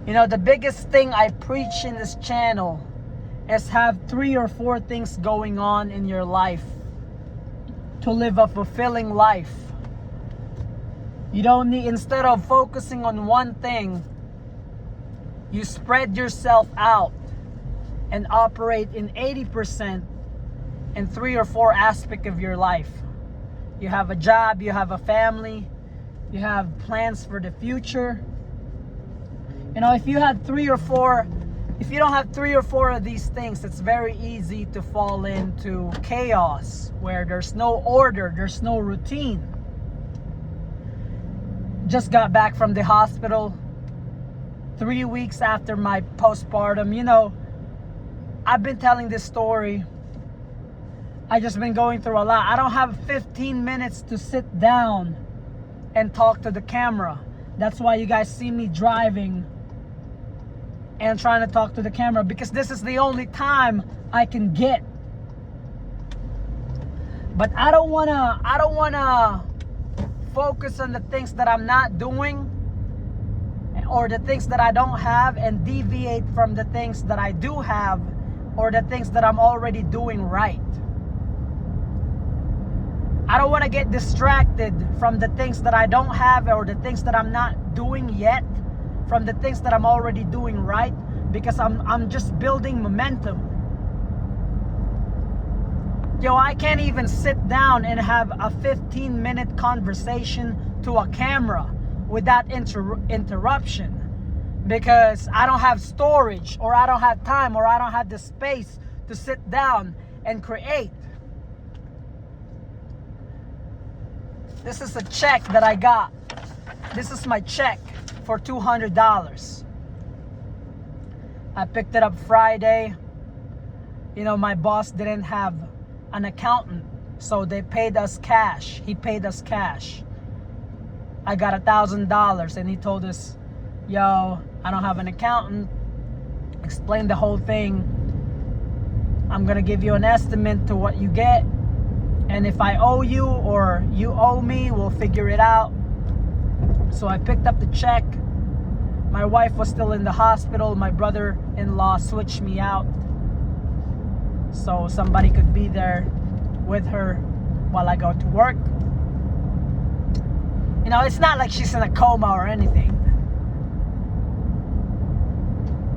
You know, the biggest thing I preach in this channel is have 3 or 4 things going on in your life to live a fulfilling life. You don't need, instead of focusing on one thing, you spread yourself out and operate in 80% in 3 or 4 aspects of your life. You have a job, you have a family, you have plans for the future. You know, if you don't have 3 or 4 of these things, it's very easy to fall into chaos where there's no order, there's no routine. Just got back from the hospital 3 weeks after my postpartum. You know, I've been telling this story. I just been going through a lot. I don't have 15 minutes to sit down and talk to the camera. That's why you guys see me driving and trying to talk to the camera, because this is the only time I can get. But I don't wanna focus on the things that I'm not doing or the things that I don't have and deviate from the things that I do have or the things that I'm already doing right. I don't want to get distracted from the things that I don't have or the things that I'm not doing yet from the things that I'm already doing right, because I'm just building momentum. Yo, I can't even sit down and have a 15-minute conversation to a camera without interruption, because I don't have storage, or I don't have time, or I don't have the space to sit down and create. This is a check that I got. This is my check for $200. I picked it up Friday. You know, my boss didn't have an accountant, so they paid us cash. He paid us cash. I got $1,000 and he told us, yo, I don't have an accountant. Explained the whole thing. I'm gonna give you an estimate to what you get, and if I owe you or you owe me, we'll figure it out. So I picked up the check. My wife was still in the hospital. My brother-in-law switched me out so somebody could be there with her while I go to work. You know, it's not like she's in a coma or anything.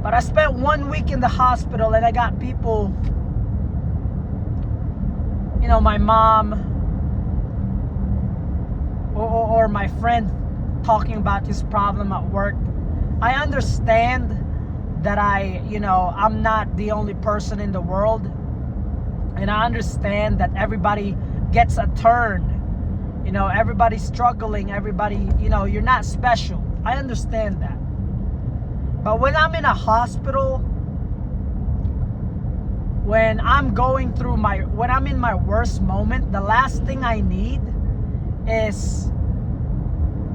But I spent 1 week in the hospital and I got people, you know, my mom or my friend talking about his problem at work. I understand that I'm not the only person in the world. And I understand that everybody gets a turn. You know, everybody's struggling. Everybody, you know, you're not special. I understand that. But when I'm in a hospital, when I'm in my worst moment, the last thing I need is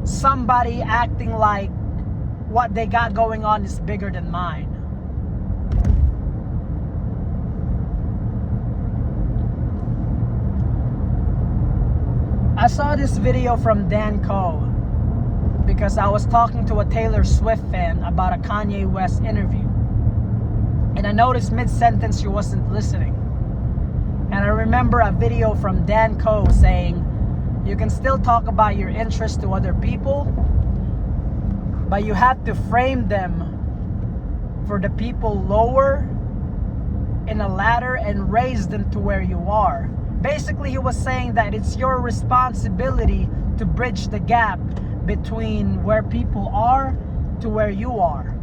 somebody acting like what they got going on is bigger than mine. I saw this video from Dan Coe because I was talking to a Taylor Swift fan about a Kanye West interview. And I noticed mid-sentence she wasn't listening. And I remember a video from Dan Coe saying, you can still talk about your interests to other people, but you have to frame them for the people lower in a ladder and raise them to where you are. Basically, he was saying that it's your responsibility to bridge the gap between where people are to where you are.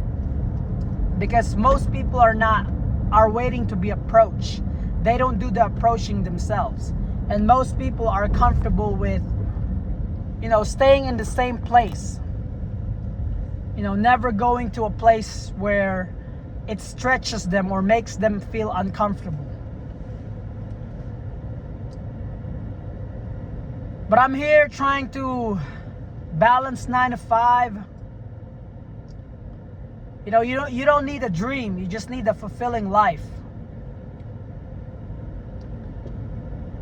Because most people are waiting to be approached. They don't do the approaching themselves. And most people are comfortable with, you know, staying in the same place. You know, never going to a place where it stretches them or makes them feel uncomfortable. But I'm here trying to balance 9 to 5. You know, you don't need a dream. You just need a fulfilling life.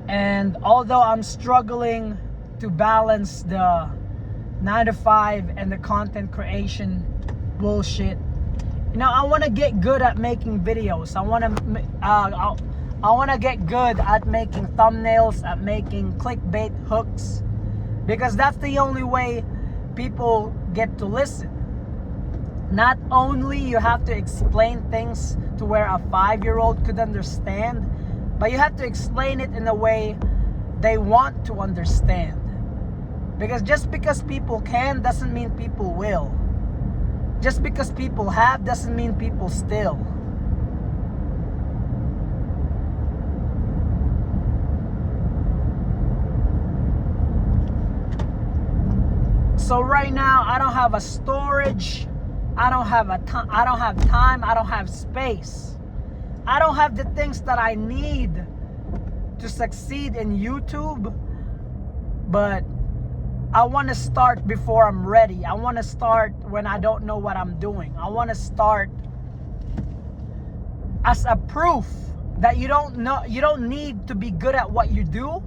And although I'm struggling to balance the 9 to 5 and the content creation bullshit, I want to get good at making videos. I want to get good at making thumbnails, at making clickbait hooks, because that's the only way people get to listen. Not only you have to explain things to where a 5-year-old could understand, but you have to explain it in a way they want to understand. Because just because people can doesn't mean people will. Just because people have doesn't mean people still. So right now I don't have a storage, I don't have time, I don't have space. I don't have the things that I need to succeed in YouTube, but I want to start before I'm ready. I want to start when I don't know what I'm doing. I want to start as a proof that you don't need to be good at what you do.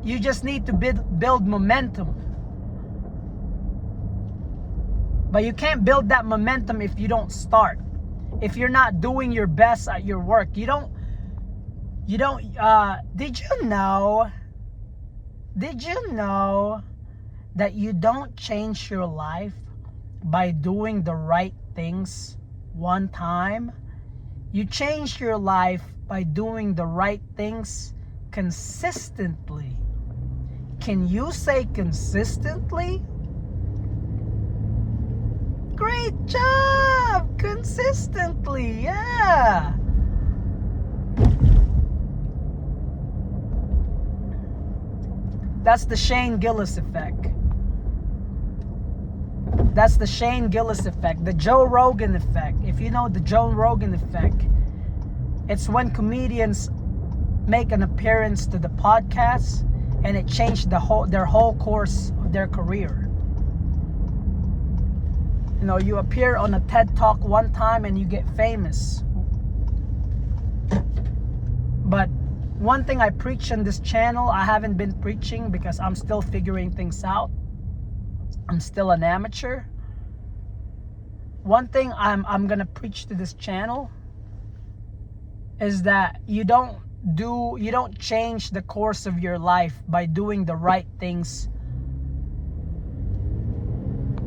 You just need to build momentum. But you can't build that momentum if you don't start. If you're not doing your best at your work. Did you know that you don't change your life by doing the right things one time? You change your life by doing the right things consistently. Can you say consistently? Great job! Consistently, yeah! That's the Shane Gillis effect. That's the Shane Gillis effect. The Joe Rogan effect. If you know the Joe Rogan effect, it's when comedians make an appearance to the podcast and it changed their whole course of their career. You appear on a TED Talk one time and you get famous. But one thing I preach on this channel, I haven't been preaching because I'm still figuring things out. I'm still an amateur. One thing I'm gonna preach to this channel is that you don't change the course of your life by doing the right things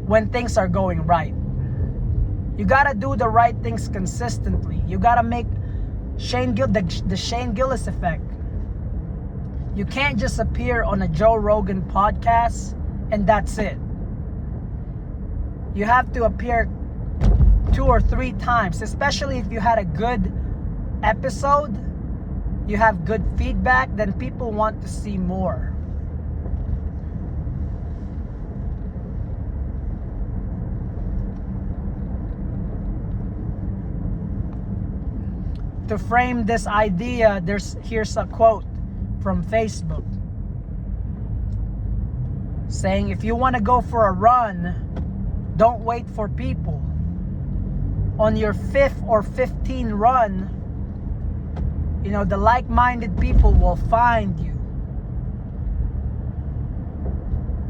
when things are going right. You gotta do the right things consistently. You gotta make the Shane Gillis effect. You can't just appear on a Joe Rogan podcast and that's it. You have to appear 2 or 3 times, especially if you had a good episode, you have good feedback, then people want to see more. To frame this idea, here's a quote from Facebook saying, if you want to go for a run, don't wait for people. On your 5th or 15th run, the like-minded people will find you.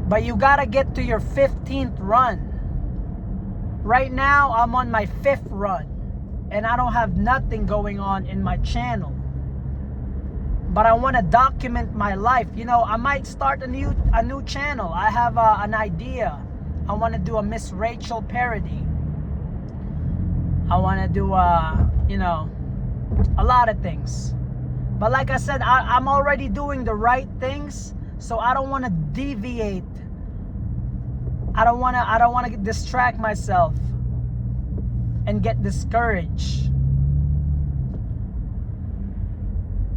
But you gotta get to your 15th run. Right now, I'm on my 5th run. And I don't have nothing going on in my channel. But I want to document my life. I might start a new channel. I have an idea. I want to do a Miss Rachel parody. I want to do a lot of things. But like I said, I'm already doing the right things, so I don't want to deviate. I don't want to distract myself and get discouraged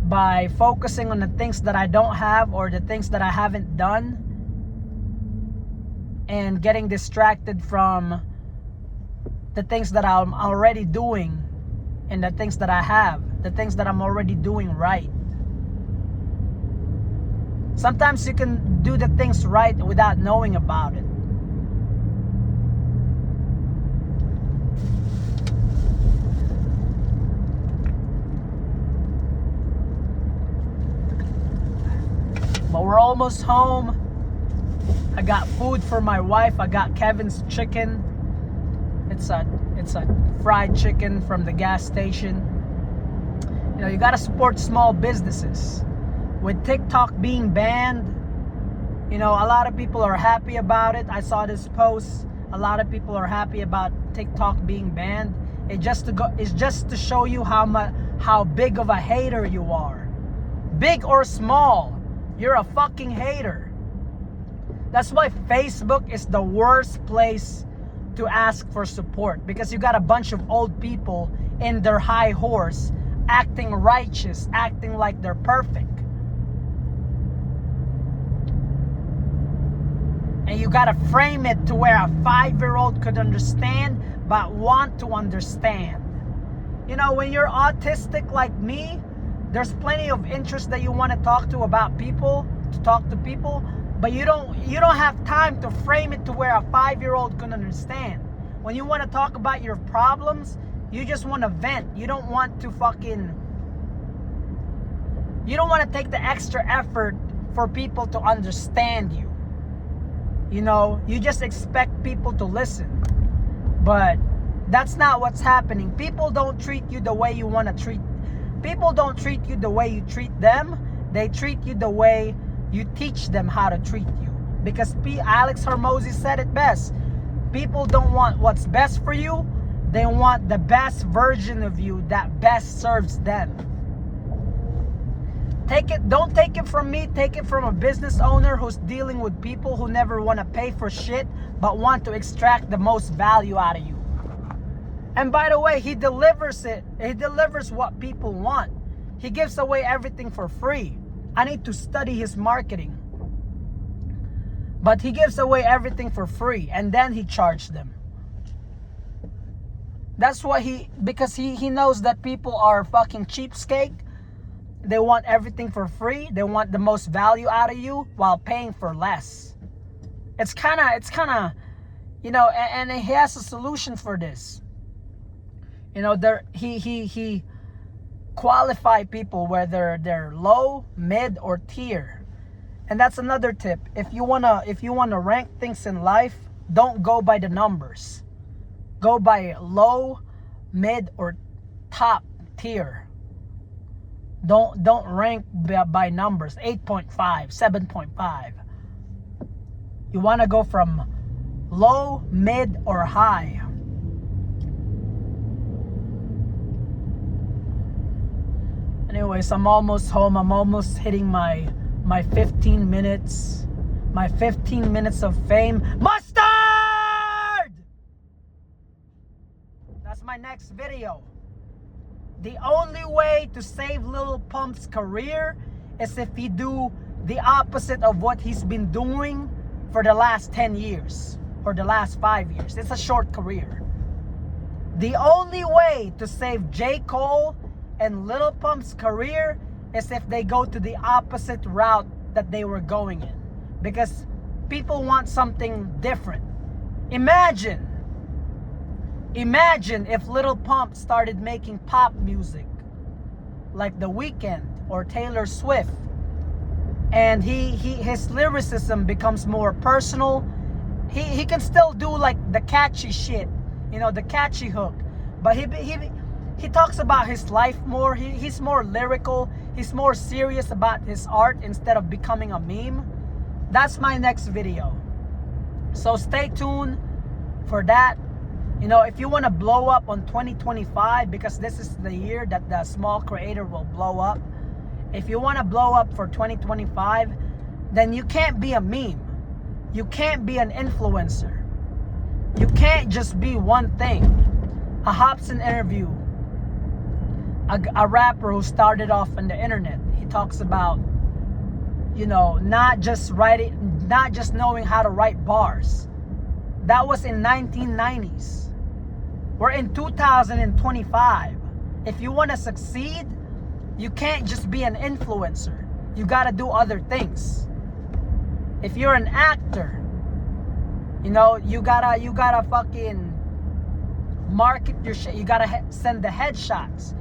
by focusing on the things that I don't have or the things that I haven't done, and getting distracted from the things that I'm already doing and the things that I have, the things that I'm already doing right. Sometimes you can do the things right without knowing about it. But we're almost home. I got food for my wife. I got Kevin's chicken. it's a fried chicken from the gas station. You know, you gotta support small businesses. With TikTok being banned, you know, a lot of people are happy about it. I saw this post. A lot of people are happy about TikTok being banned. It's just to show you how big of a hater you are. Big or small, you're a fucking hater. That's why Facebook is the worst place to ask for support, because you got a bunch of old people in their high horse acting righteous, acting like they're perfect. And you gotta frame it to where a 5-year-old could understand, but want to understand. You know, when you're autistic like me, there's plenty of interest that you want to talk to people, but you don't have time to frame it to where a 5-year-old can understand. When you want to talk about your problems, you just want to vent. You don't want to take the extra effort for people to understand you. You know, you just expect people to listen. But that's not what's happening. People don't treat you the way you want to treat. People don't treat you the way you treat them. They treat you the way you teach them how to treat you. Because Alex Hormozi said it best. People don't want what's best for you. They want the best version of you that best serves them. Don't take it from me, take it from a business owner who's dealing with people who never want to pay for shit but want to extract the most value out of you. And by the way, he delivers it. He delivers what people want. He gives away everything for free. I need to study his marketing. But he gives away everything for free, and then he charged them. That's what because he knows that people are fucking cheapskate. They want everything for free. They want the most value out of you while paying for less. It's kind of, you know, and he has a solution for this. You know, he qualify people whether they're low, mid, or tier. And that's another tip. If you wanna rank things in life, don't go by the numbers. Go by low, mid, or top tier. Don't rank by numbers. 8.5, 7.5. You want to go from low, mid, or high. Anyways, I'm almost home. I'm almost hitting my 15 minutes. My 15 minutes of fame. Mustard! That's my next video. The only way to save Lil Pump's career is if he do the opposite of what he's been doing for the last 10 years or the last 5 years. It's a short career. The only way to save J. Cole and Lil Pump's career is if they go to the opposite route that they were going in. Because people want something different. Imagine if Lil Pump started making pop music like The Weeknd or Taylor Swift, and his lyricism becomes more personal. He can still do like the catchy shit, you know, the catchy hook, but he talks about his life more. He's more lyrical. He's more serious about his art instead of becoming a meme. That's my next video, so stay tuned for that. You know, if you want to blow up on 2025, because this is the year that the small creator will blow up. If you want to blow up for 2025, then you can't be a meme. You can't be an influencer. You can't just be one thing. A Hobson interview, a rapper who started off on the internet. He talks about, you know, not just knowing how to write bars. That was in 1990s. We're in 2025. If you want to succeed, you can't just be an influencer. You got to do other things. If you're an actor, you know, you gotta fucking market your shit. You gotta send the headshots.